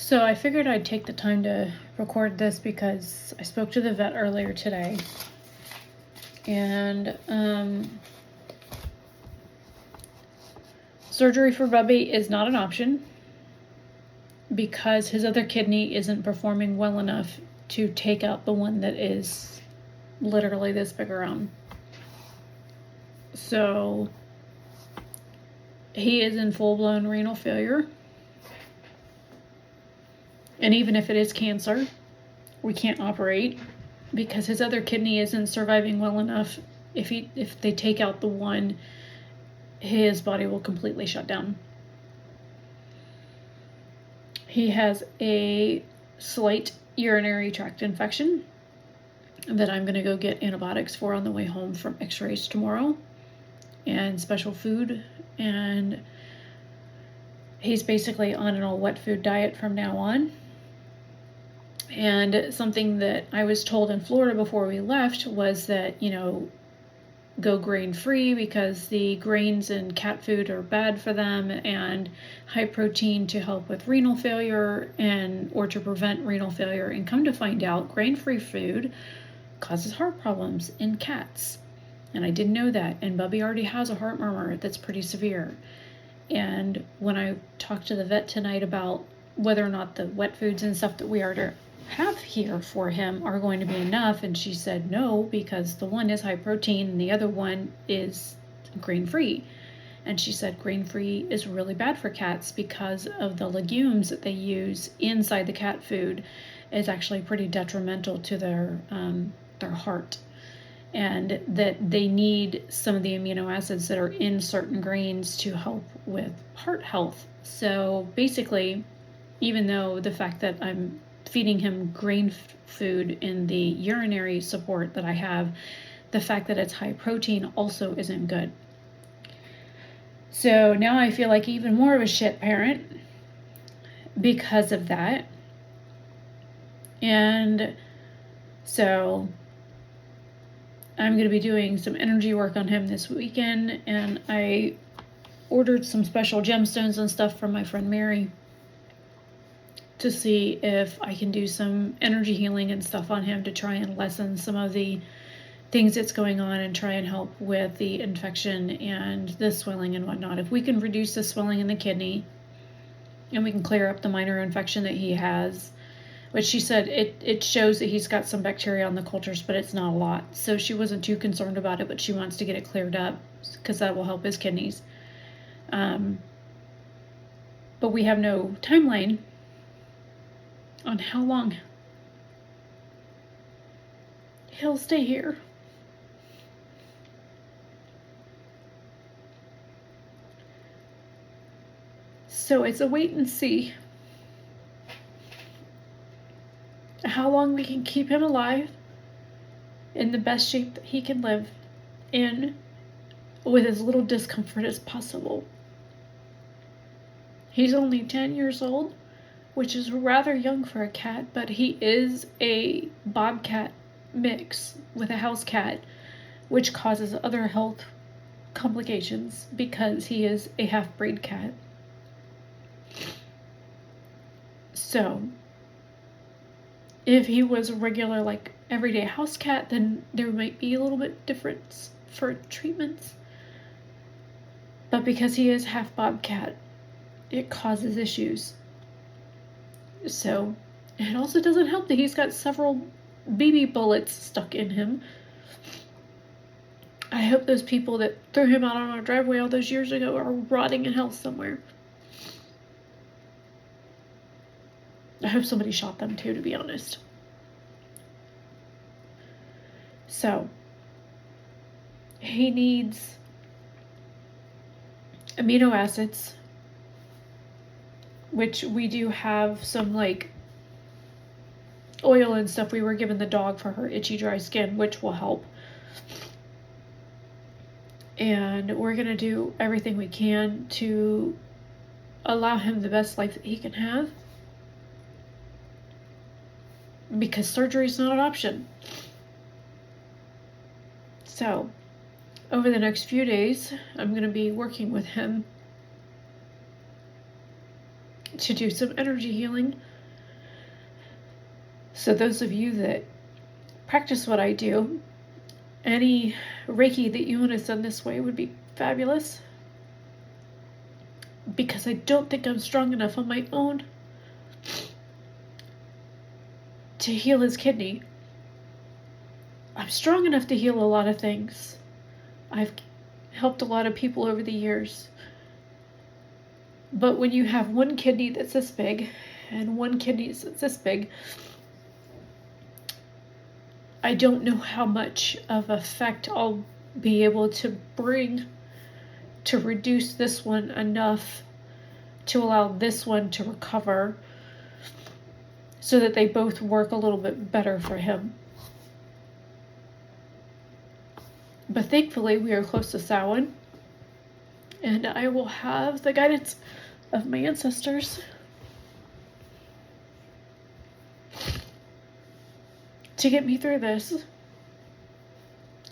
So I figured I'd take the time to record this because I spoke to the vet earlier today. And surgery for Bubby is not an option because his other kidney isn't performing well enough to take out the one that is literally this big around. So he is in full-blown renal failure. And even if it is cancer, we can't operate because his other kidney isn't surviving well enough. If they take out the one, his body will completely shut down. He has a slight urinary tract infection that I'm going to go get antibiotics for on the way home from x-rays tomorrow, and special food, and he's basically on an all wet food diet from now on. And something that I was told in Florida before we left was that, go grain-free because the grains in cat food are bad for them, and high protein to help with renal failure or to prevent renal failure. And come to find out, grain-free food causes heart problems in cats. And I didn't know that. And Bubby already has a heart murmur that's pretty severe. And when I talked to the vet tonight about whether or not the wet foods and stuff that we are to have here for him are going to be enough, and she said no, because the one is high protein and the other one is grain-free. And she said grain-free is really bad for cats because of the legumes that they use inside the cat food is actually pretty detrimental to their heart, and that they need some of the amino acids that are in certain grains to help with heart health. So basically, even though the fact that I'm feeding him grain food in the urinary support that I have, the fact that it's high protein also isn't good. So now I feel like even more of a shit parent because of that. And so I'm going to be doing some energy work on him this weekend, and I ordered some special gemstones and stuff from my friend Mary to see if I can do some energy healing and stuff on him to try and lessen some of the things that's going on and try and help with the infection and the swelling and whatnot. If we can reduce the swelling in the kidney and we can clear up the minor infection that he has, which she said it shows that he's got some bacteria on the cultures, but it's not a lot. So she wasn't too concerned about it, but she wants to get it cleared up because that will help his kidneys. But we have no timeline on how long he'll stay here. So it's a wait and see how long we can keep him alive in the best shape that he can live in with as little discomfort as possible. He's only 10 years old, which is rather young for a cat, but he is a bobcat mix with a house cat, which causes other health complications because he is a half-breed cat. So if he was a regular, like, everyday house cat, then there might be a little bit difference for treatments. But because he is half bobcat, it causes issues. So it also doesn't help that he's got several BB bullets stuck in him. I hope those people that threw him out on our driveway all those years ago are rotting in hell somewhere. I hope somebody shot them too, to be honest. So he needs amino acids, which we do have some, like, oil and stuff we were giving the dog for her itchy, dry skin, which will help. And we're going to do everything we can to allow him the best life that he can have, because surgery is not an option. So over the next few days, I'm going to be working with him to do some energy healing So those of you that practice what I do, any Reiki that you want to send this way would be fabulous. Because I don't think I'm strong enough on my own to heal his kidney. I'm strong enough to heal a lot of things. I've helped a lot of people over the years. But when you have one kidney that's this big and one kidney that's this big, I don't know how much of effect I'll be able to bring to reduce this one enough to allow this one to recover so that they both work a little bit better for him. But thankfully, we are close to Samhain, and I will have the guidance of my ancestors to get me through this.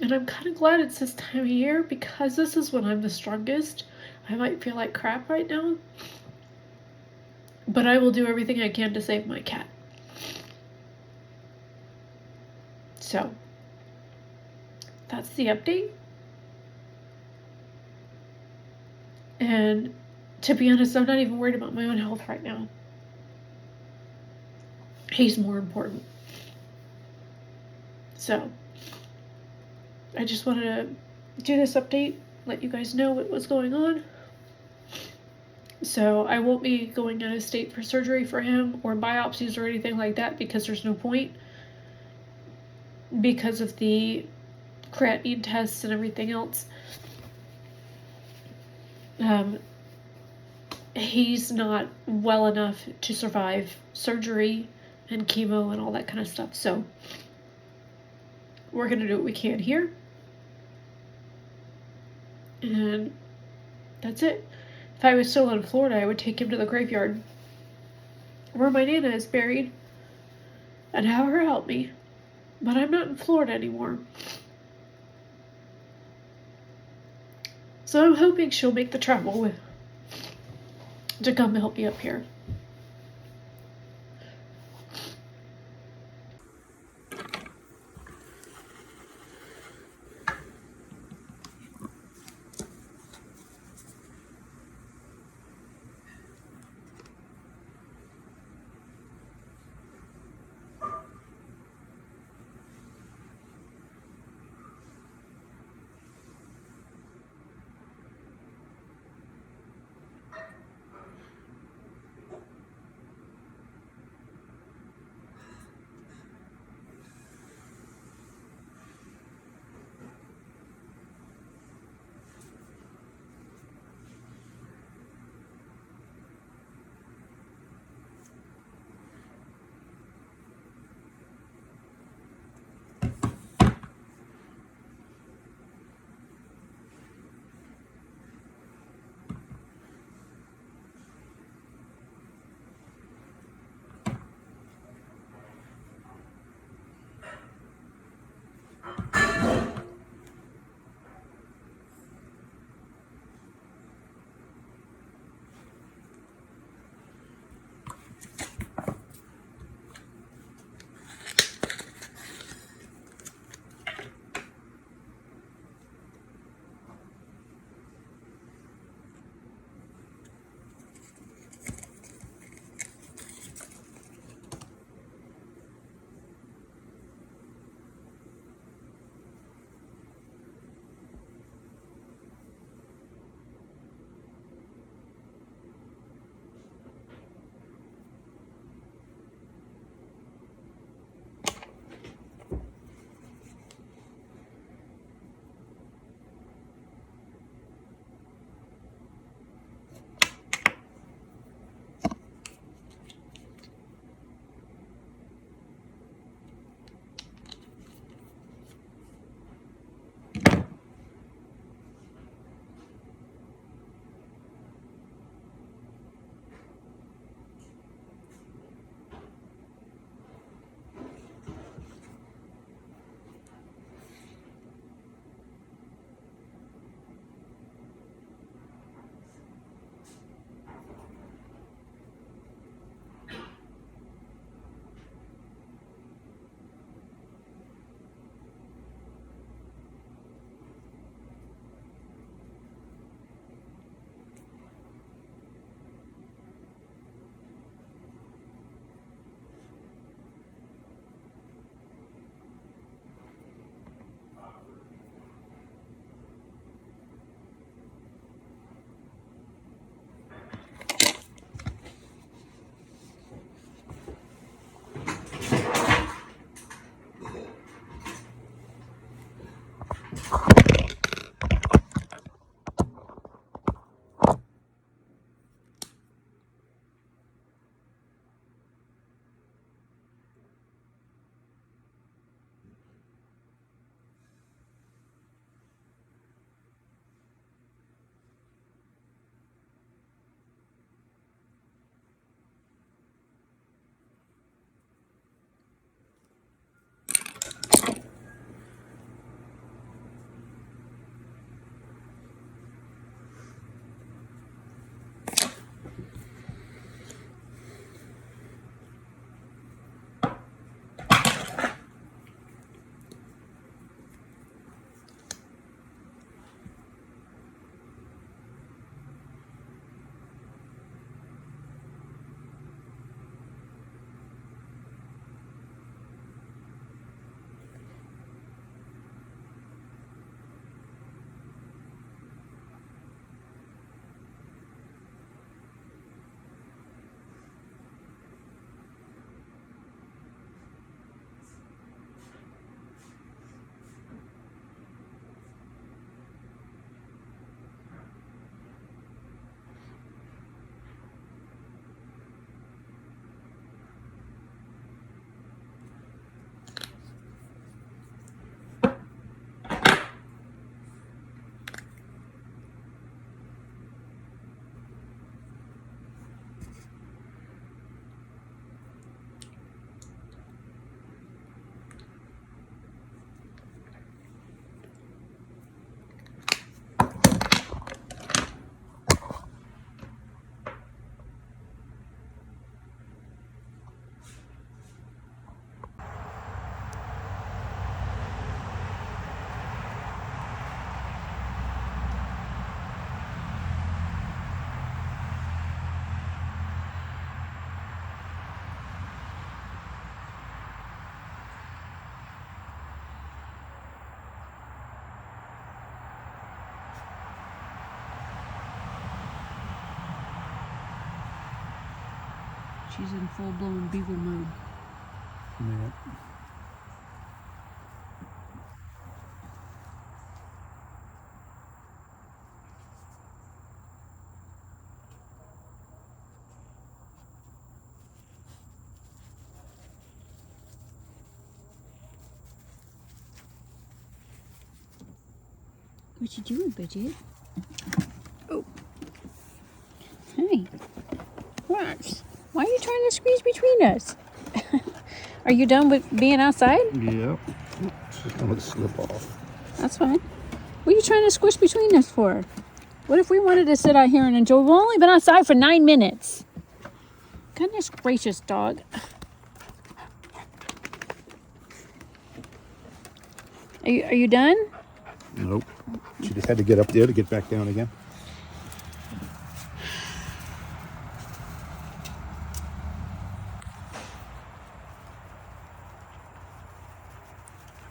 And I'm kind of glad it's this time of year, because this is when I'm the strongest. I might feel like crap right now, but I will do everything I can to save my cat. So, that's the update. And to be honest, I'm not even worried about my own health right now. He's more important. So, I just wanted to do this update, let you guys know what was going on. So I won't be going out of state for surgery for him or biopsies or anything like that, because there's no point, because of the creatinine tests and everything else. He's not well enough to survive surgery and chemo and all that kind of stuff. So we're going to do what we can here. And that's it. If I was still in Florida, I would take him to the graveyard where my Nana is buried and have her help me. But I'm not in Florida anymore. So I'm hoping she'll make the travel to come help me up here. she's in full-blown beagle mode. Yeah. What you doing, Bridget? Oh. Hey. Wax. Why are you trying to squeeze between us? Are you done with being outside? Yeah. Just gonna slip off. That's fine. What are you trying to squish between us for? What if we wanted to sit out here and enjoy? We've only been outside for 9 minutes. Goodness gracious, dog. Are you done? Nope. She just had to get up there to get back down again.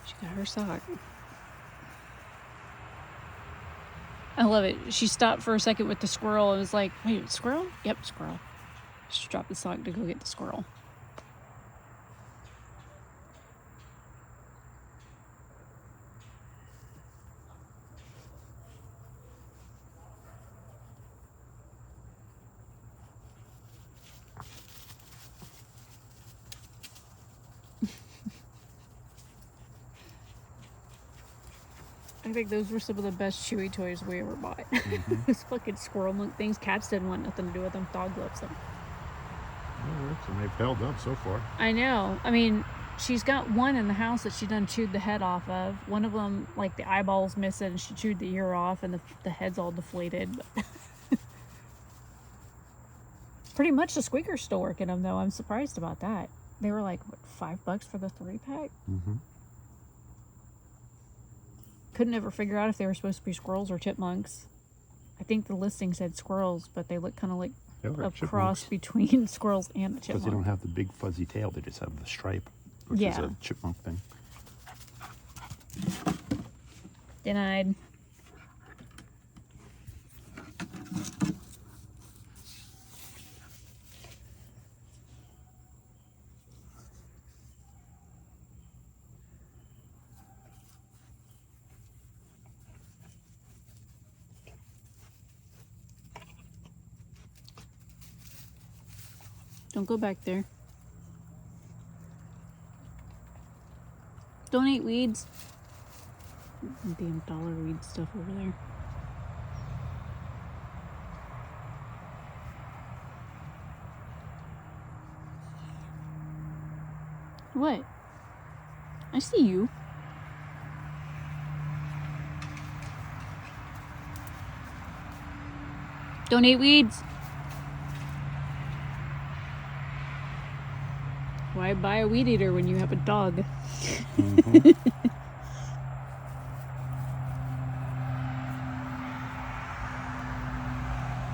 She got her sock. I love it. She stopped for a second with the squirrel and was like, wait, squirrel? Yep, squirrel. She dropped the sock to go get the squirrel. I think those were some of the best Chewy toys we ever bought. Those fucking squirrel monk things. Cats didn't want nothing to do with them. Dog loves them. All right, so they've held up so far. I know. I mean, she's got one in the house that she done chewed the head off of. One of them, like the eyeball's missing. She chewed the ear off and the head's all deflated. But pretty much the squeaker's still working them, though. I'm surprised about that. They were like, what, $5 for the 3-pack? Mm-hmm. Couldn't ever figure out if they were supposed to be squirrels or chipmunks. I think the listing said squirrels, but they look kind of like a cross between squirrels and a chipmunk. Because they don't have the big fuzzy tail, they just have the stripe, which is a chipmunk thing. Denied. Don't go back there. Don't eat weeds. Damn dollar weed stuff over there. What? I see you. Don't eat weeds. Why buy a weed eater when you have a dog? Mm-hmm.